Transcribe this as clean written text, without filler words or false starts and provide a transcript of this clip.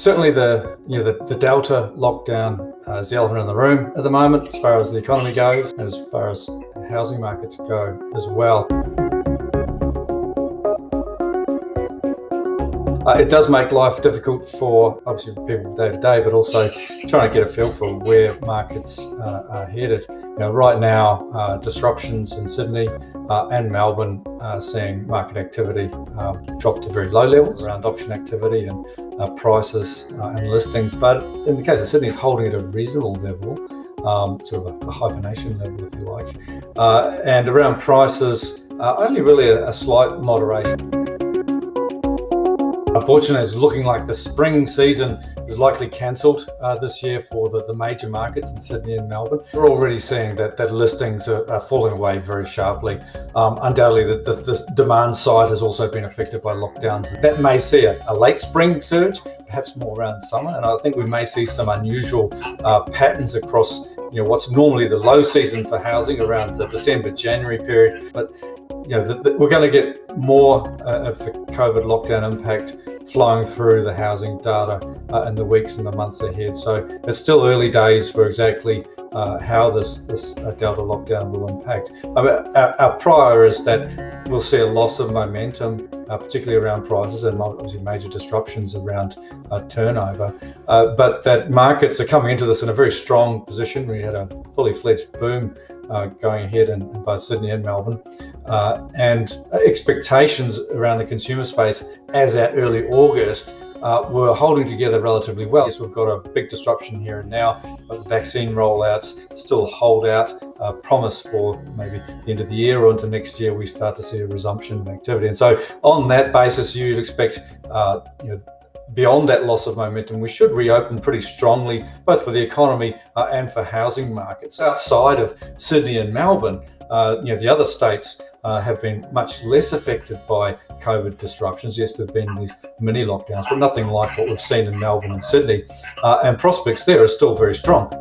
Certainly the Delta lockdown is the elephant in the room at the moment as far as the economy goes, and as far as housing markets go as well. It does make life difficult for obviously people day to day, but also trying to get a feel for where markets are headed. Right now, disruptions in Sydney and Melbourne are seeing market activity drop to very low levels around auction activity and prices and listings. But in the case of Sydney, it's holding at a reasonable level, sort of a hibernation level, if you like. And around prices, only really a slight moderation. Unfortunately, it's looking like the spring season is likely cancelled this year for the major markets in Sydney and Melbourne. We're already seeing that listings are falling away very sharply. Undoubtedly, the demand side has also been affected by lockdowns. That may see a late spring surge, perhaps more around summer, and I think we may see some unusual patterns across what's normally the low season for housing around the December-January period. But we're going to get more of the COVID lockdown impact flowing through the housing data in the weeks and the months ahead. So it's still early days for exactly how this Delta lockdown will impact. Our prior is that we'll see a loss of momentum, particularly around prices and obviously major disruptions around turnover, but that markets are coming into this in a very strong position. We had a fully fledged boom going ahead in both Sydney and Melbourne, and expectations around the consumer space as at early August were holding together relatively well. Yes, we've got a big disruption here and now, but the vaccine rollouts still hold out promise for maybe the end of the year or into next year we start to see a resumption of activity. And so on that basis, you'd expect beyond that loss of momentum, we should reopen pretty strongly, both for the economy and for housing markets. Outside of Sydney and Melbourne, the other states have been much less affected by COVID disruptions. Yes, there have been these mini lockdowns, but nothing like what we've seen in Melbourne and Sydney, and prospects there are still very strong.